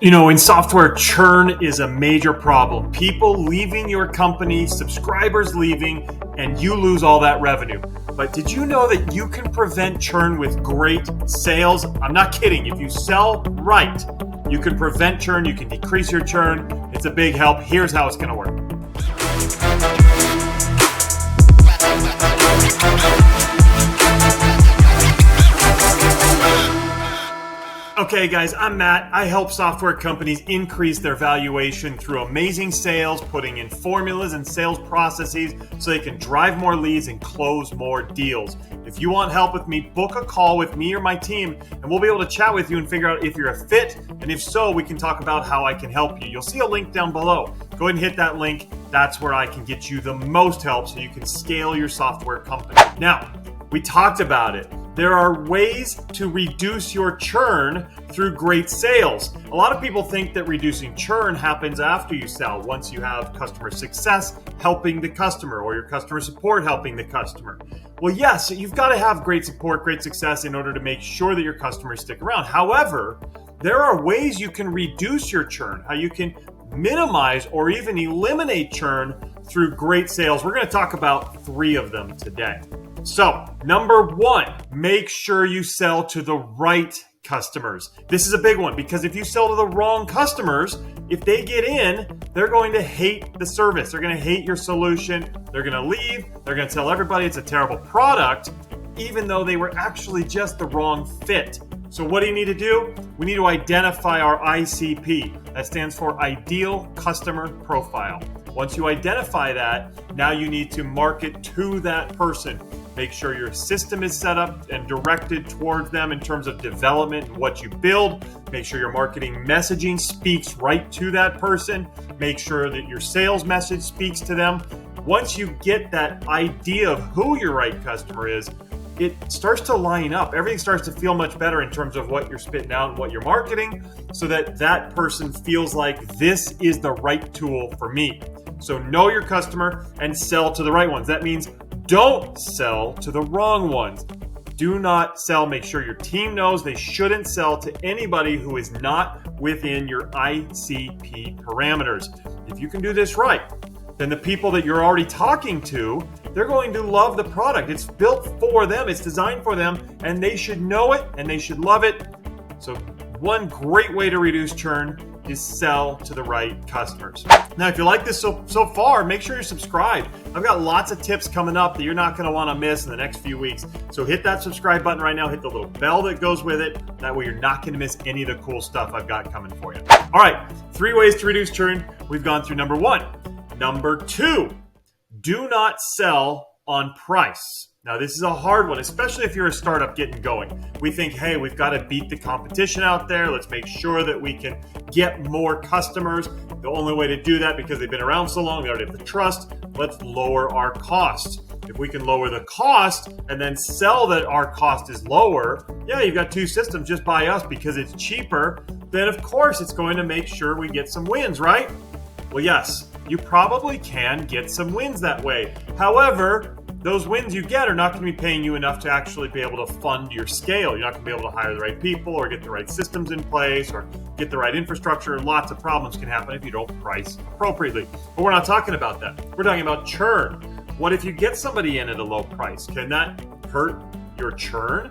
In software, churn is a major problem. People leaving your company, subscribers leaving, and you lose all that revenue. But did you know that you can prevent churn with great sales? I'm not kidding. If you sell right, you can prevent churn. You can decrease your churn. It's a big help. Here's how it's going to work. Okay guys, I'm Matt. I help software companies increase their valuation through amazing sales, putting in formulas and sales processes so they can drive more leads and close more deals. If you want help with me, book a call with me or my team, and we'll be able to chat with you and figure out if you're a fit, and if so, we can talk about how I can help you. You'll see a link down below. Go ahead and hit that link. That's where I can get you the most help so you can scale your software company. Now, we talked about it. There are ways to reduce your churn through great sales. A lot of people think that reducing churn happens after you sell, once you have customer success helping the customer or your customer support helping the customer. Well, yes, you've got to have great support, great success in order to make sure that your customers stick around. However, there are ways you can reduce your churn, how you can minimize or even eliminate churn through great sales. We're going to talk about 3 of them today. So, number 1, make sure you sell to the right customers. This is a big one because if you sell to the wrong customers, if they get in, they're going to hate the service. They're going to hate your solution. They're going to leave. They're going to tell everybody it's a terrible product, even though they were actually just the wrong fit. So what do you need to do? We need to identify our ICP. That stands for Ideal Customer Profile. Once you identify that, now you need to market to that person. Make sure your system is set up and directed towards them in terms of development and what you build. Make sure your marketing messaging speaks right to that person. Make sure that your sales message speaks to them. Once you get that idea of who your right customer is, it starts to line up. Everything starts to feel much better in terms of what you're spitting out and what you're marketing so that that person feels like this is the right tool for me. So know your customer and sell to the right ones. That means don't sell to the wrong ones. Do not sell. Make sure your team knows they shouldn't sell to anybody who is not within your ICP parameters. If you can do this right, then the people that you're already talking to, they're going to love the product. It's built for them, it's designed for them, and they should know it and they should love it. So one great way to reduce churn is sell to the right customers. Now, if you like this so far, make sure you're subscribed. I've got lots of tips coming up that you're not going to want to miss in the next few weeks. So hit that subscribe button right now. Hit the little bell that goes with it. That way you're not going to miss any of the cool stuff I've got coming for you. All right, 3 ways to reduce churn. We've gone through number 1. Number 2, do not sell on price. Now, this is a hard one, especially if you're a startup getting going. We think, hey, we've got to beat the competition out there. Let's make sure that we can get more customers. The only way to do that, because they've been around so long, they already have the trust, let's lower our cost. If we can lower the cost and then sell that our cost is lower, yeah, you've got 2 systems, just buy us because it's cheaper, then of course it's going to make sure we get some wins, right? Well, yes, you probably can get some wins that way. However, those wins you get are not going to be paying you enough to actually be able to fund your scale. You're not going to be able to hire the right people or get the right systems in place or get the right infrastructure. Lots of problems can happen if you don't price appropriately. But we're not talking about that. We're talking about churn. What if you get somebody in at a low price? Can that hurt your churn?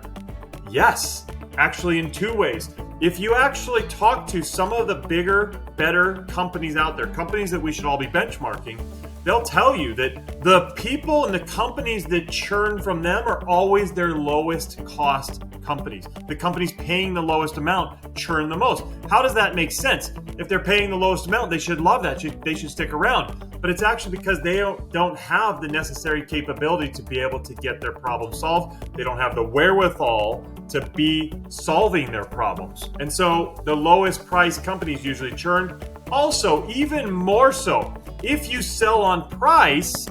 Yes, actually in 2 ways. If you actually talk to some of the bigger, better companies out there, companies that we should all be benchmarking, they'll tell you that the people and the companies that churn from them are always their lowest cost companies. The companies paying the lowest amount churn the most. How does that make sense? If they're paying the lowest amount, they should love that. They should stick around. But it's actually because they don't have the necessary capability to be able to get their problem solved. They don't have the wherewithal to be solving their problems. And so the lowest price companies usually churn. Also, even more so, if you sell on price,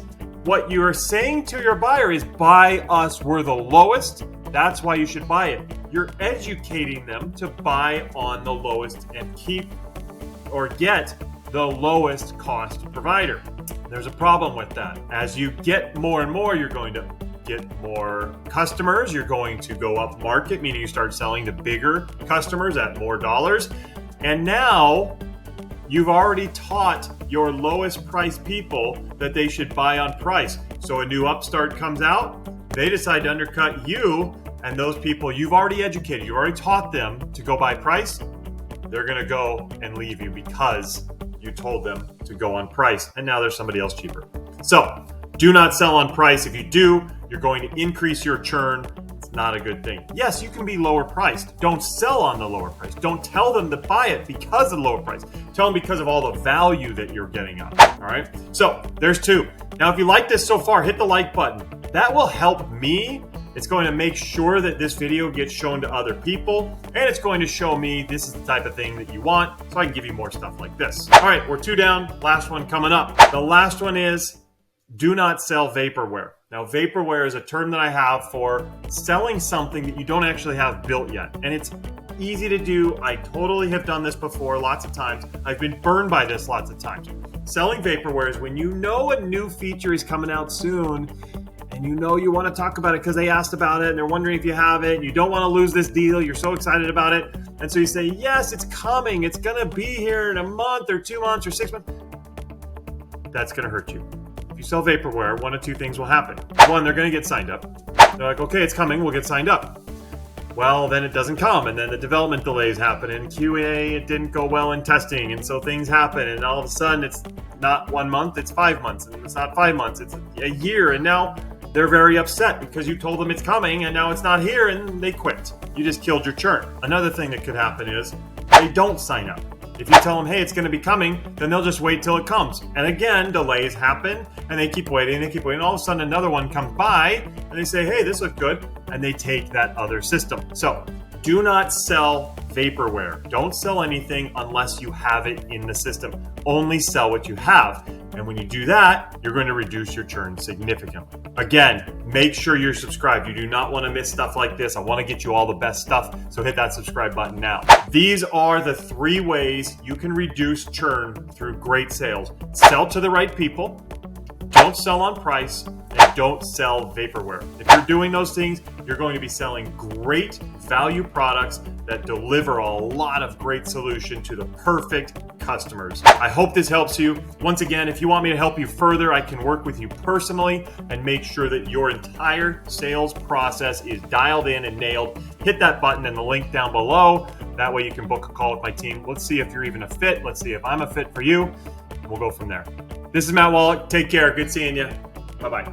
what you are saying to your buyer is, buy us, we're the lowest. That's why you should buy it. You're educating them to buy on the lowest and keep or get the lowest cost provider. There's a problem with that. As you get more and more, you're going to get more customers. You're going to go up market, meaning you start selling to bigger customers at more dollars. And now you've already taught your lowest price people that they should buy on price. So a new upstart comes out, they decide to undercut you, and those people you've already educated, you already taught them to go by price, they're gonna go and leave you because you told them to go on price, and now there's somebody else cheaper. So do not sell on price. If you do, you're going to increase your churn. It's not a good thing. Yes, you can be lower priced. Don't sell on the lower price. Don't tell them to buy it because of the lower price. Tell them because of all the value that you're getting out of it. All right. So there's two. Now, if you like this so far, hit the like button. That will help me. It's going to make sure that this video gets shown to other people, and it's going to show me this is the type of thing that you want, so I can give you more stuff like this. All right, we're 2 down. Last one coming up. The last one is do not sell vaporware. Now, vaporware is a term that I have for selling something that you don't actually have built yet, and it's easy to do. I totally have done this before lots of times. I've been burned by this lots of times. Selling vaporware is when you know a new feature is coming out soon, and you know you want to talk about it because they asked about it and they're wondering if you have it and you don't want to lose this deal. You're so excited about it. And so you say, yes, it's coming. It's going to be here in a month or 2 months or 6 months. That's going to hurt you. If you sell vaporware, one of two things will happen. One, they're going to get signed up. They're like, okay, it's coming. We'll get signed up. Well, then it doesn't come. And then the development delays happen. And QA, it didn't go well in testing. And so things happen. And all of a sudden, it's not 1 month, it's 5 months. And it's not 5 months, it's a year. And now they're very upset because you told them it's coming and now it's not here and they quit. You just killed your churn. Another thing that could happen is they don't sign up. If you tell them, hey, it's going to be coming, then they'll just wait till it comes. And again, delays happen and they keep waiting. All of a sudden, another one comes by and they say, hey, this looks good. And they take that other system. So do not sell vaporware. Don't sell anything unless you have it in the system. Only sell what you have. And when you do that, you're going to reduce your churn significantly. Again, make sure you're subscribed. You do not want to miss stuff like this. I want to get you all the best stuff. So hit that subscribe button now. These are the 3 ways you can reduce churn through great sales. Sell to the right people. Don't sell on price, and don't sell vaporware. If you're doing those things, you're going to be selling great value products that deliver a lot of great solution to the perfect customers. I hope this helps you. Once again, if you want me to help you further, I can work with you personally and make sure that your entire sales process is dialed in and nailed. Hit that button and the link down below. That way you can book a call with my team. Let's see if you're even a fit. Let's see if I'm a fit for you. We'll go from there. This is Matt Wolach. Take care. Good seeing you. Bye-bye.